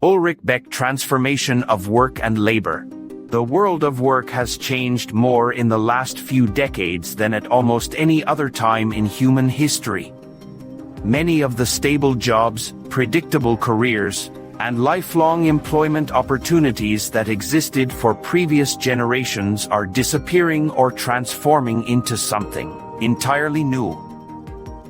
Ulrich Beck, Transformation of Work and Labor. The world of work has changed more in the last few decades than at almost any other time in human history. Many of the stable jobs, predictable careers, and lifelong employment opportunities that existed for previous generations are disappearing or transforming into something entirely new.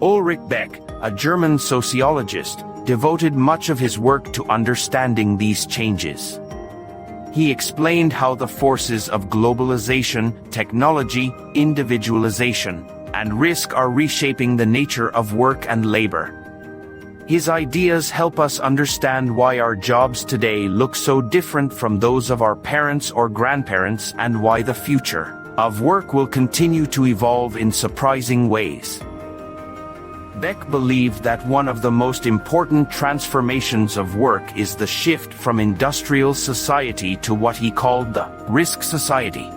Ulrich Beck, a German sociologist, devoted much of his work to understanding these changes. He explained how the forces of globalization, technology, individualization, and risk are reshaping the nature of work and labor. His ideas help us understand why our jobs today look so different from those of our parents or grandparents and why the future of work will continue to evolve in surprising ways. Beck believed that one of the most important transformations of work is the shift from industrial society to what he called the risk society.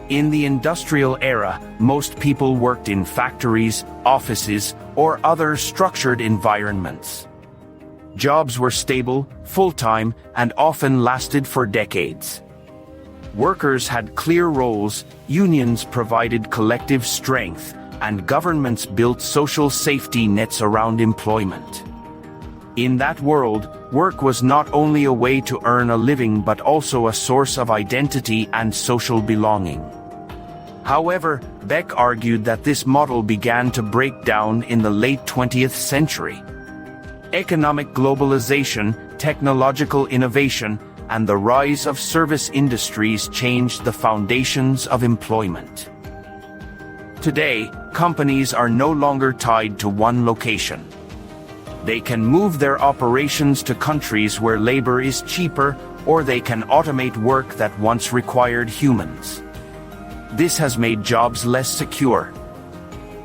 In the industrial era, most people worked in factories, offices, or other structured environments. Jobs were stable, full-time, and often lasted for decades. Workers had clear roles, unions provided collective strength, and governments built social safety nets around employment. In that world, work was not only a way to earn a living but also a source of identity and social belonging. However, Beck argued that this model began to break down in the late 20th century. Economic globalization, technological innovation, and the rise of service industries changed the foundations of employment. Today, companies are no longer tied to one location. They can move their operations to countries where labor is cheaper, or they can automate work that once required humans. This has made jobs less secure.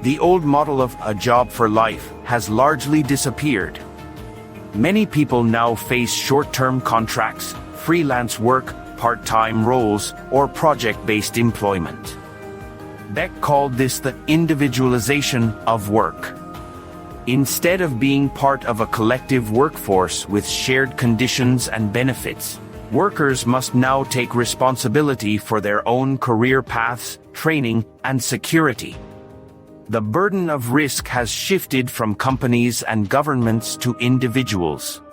The old model of a job for life has largely disappeared. Many people now face short-term contracts, freelance work, part-time roles, or project-based employment. Beck called this the individualization of work. Instead of being part of a collective workforce with shared conditions and benefits, workers must now take responsibility for their own career paths, training, and security. The burden of risk has shifted from companies and governments to individuals.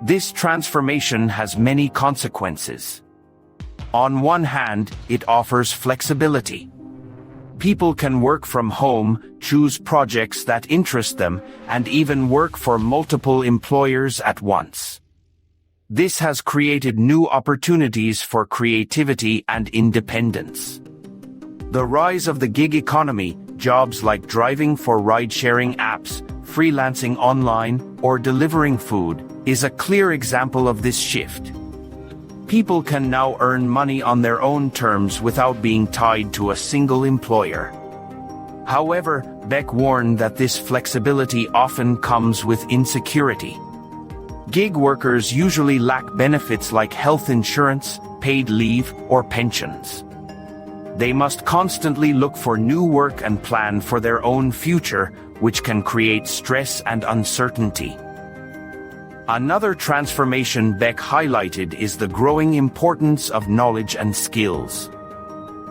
This transformation has many consequences. On one hand, it offers flexibility. People can work from home, choose projects that interest them, and even work for multiple employers at once. This has created new opportunities for creativity and independence. The rise of the gig economy, jobs like driving for ride-sharing apps, freelancing online, or delivering food, is a clear example of this shift. People can now earn money on their own terms without being tied to a single employer. However, Beck warned that this flexibility often comes with insecurity. Gig workers usually lack benefits like health insurance, paid leave, or pensions. They must constantly look for new work and plan for their own future, which can create stress and uncertainty. Another transformation Beck highlighted is the growing importance of knowledge and skills.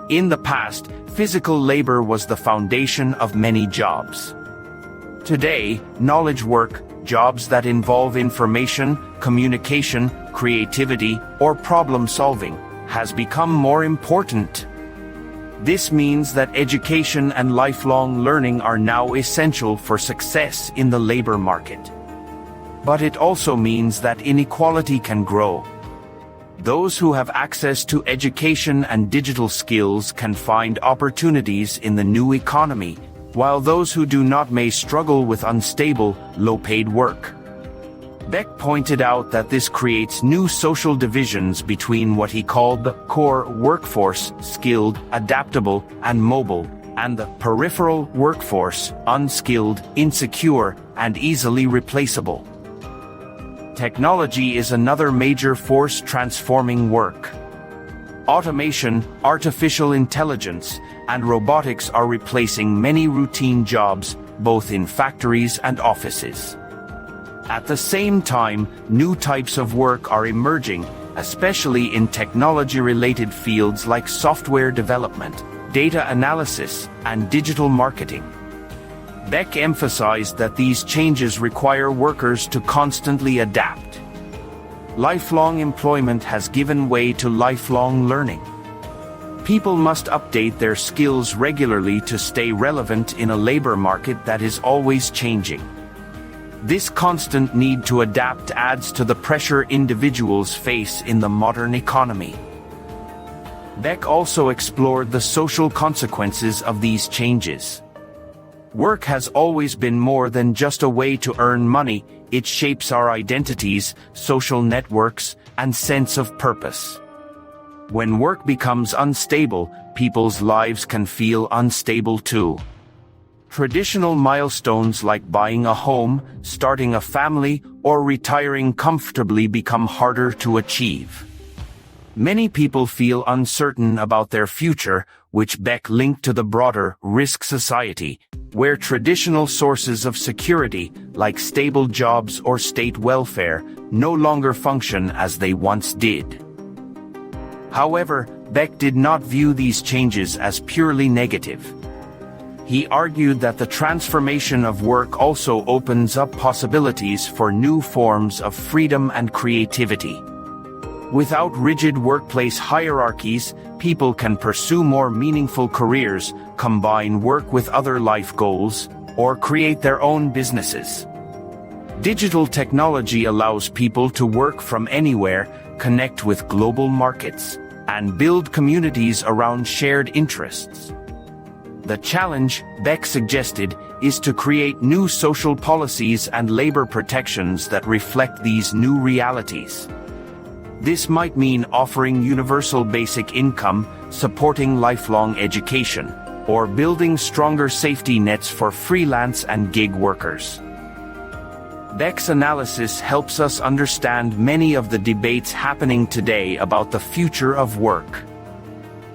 In the past, physical labor was the foundation of many jobs. Today, knowledge work, jobs that involve information, communication, creativity, or problem-solving, has become more important. This means that education and lifelong learning are now essential for success in the labor market. But it also means that inequality can grow. Those who have access to education and digital skills can find opportunities in the new economy, while those who do not may struggle with unstable, low-paid work. Beck pointed out that this creates new social divisions between what he called the core workforce, skilled, adaptable, and mobile, and the peripheral workforce, unskilled, insecure, and easily replaceable. Technology is another major force transforming work. Automation, artificial intelligence, and robotics are replacing many routine jobs, both in factories and offices. At the same time, new types of work are emerging, especially in technology-related fields like software development, data analysis, and digital marketing. Beck emphasized that these changes require workers to constantly adapt. Lifelong employment has given way to lifelong learning. People must update their skills regularly to stay relevant in a labor market that is always changing. This constant need to adapt adds to the pressure individuals face in the modern economy. Beck also explored the social consequences of these changes. Work has always been more than just a way to earn money. It shapes our identities, social networks, and sense of purpose. When work becomes unstable, people's lives can feel unstable too. Traditional milestones like buying a home, starting a family, or retiring comfortably become harder to achieve. Many people feel uncertain about their future, which Beck linked to the broader risk society, where traditional sources of security, like stable jobs or state welfare, no longer function as they once did. However, Beck did not view these changes as purely negative. He argued that the transformation of work also opens up possibilities for new forms of freedom and creativity. Without rigid workplace hierarchies, people can pursue more meaningful careers, combine work with other life goals, or create their own businesses. Digital technology allows people to work from anywhere, connect with global markets, and build communities around shared interests. The challenge, Beck suggested, is to create new social policies and labor protections that reflect these new realities. This might mean offering universal basic income, supporting lifelong education, or building stronger safety nets for freelance and gig workers. Beck's analysis helps us understand many of the debates happening today about the future of work.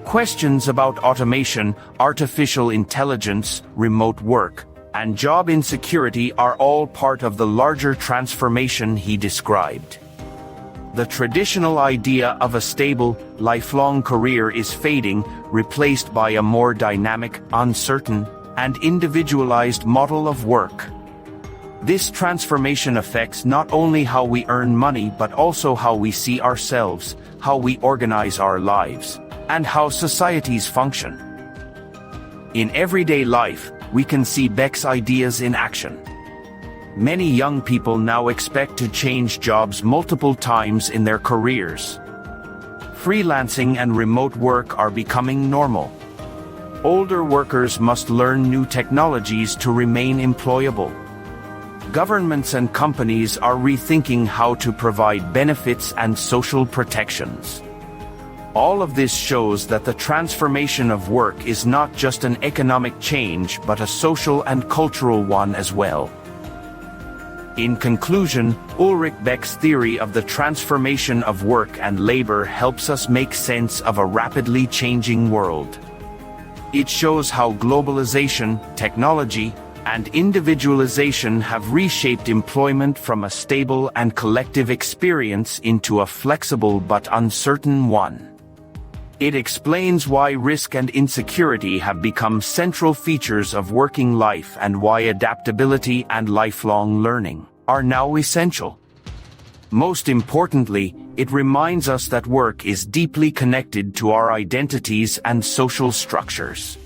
Questions about automation, artificial intelligence, remote work, and job insecurity are all part of the larger transformation he described. The traditional idea of a stable, lifelong career is fading, replaced by a more dynamic, uncertain, and individualized model of work. This transformation affects not only how we earn money but also how we see ourselves, how we organize our lives, and how societies function. In everyday life, we can see Beck's ideas in action. Many young people now expect to change jobs multiple times in their careers. Freelancing and remote work are becoming normal. Older workers must learn new technologies to remain employable. Governments and companies are rethinking how to provide benefits and social protections. All of this shows that the transformation of work is not just an economic change but a social and cultural one as well. In conclusion, Ulrich Beck's theory of the transformation of work and labor helps us make sense of a rapidly changing world. It shows how globalization, technology, and individualization have reshaped employment from a stable and collective experience into a flexible but uncertain one. It explains why risk and insecurity have become central features of working life and why adaptability and lifelong learning are now essential. Most importantly, it reminds us that work is deeply connected to our identities and social structures.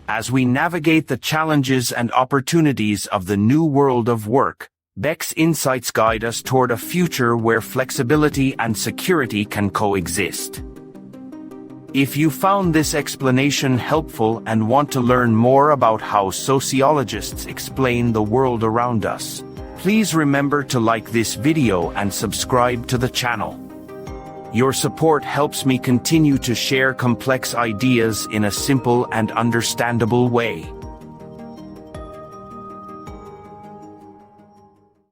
As we navigate the challenges and opportunities of the new world of work, Beck's insights guide us toward a future where flexibility and security can coexist. If you found this explanation helpful and want to learn more about how sociologists explain the world around us, please remember to like this video and subscribe to the channel. Your support helps me continue to share complex ideas in a simple and understandable way.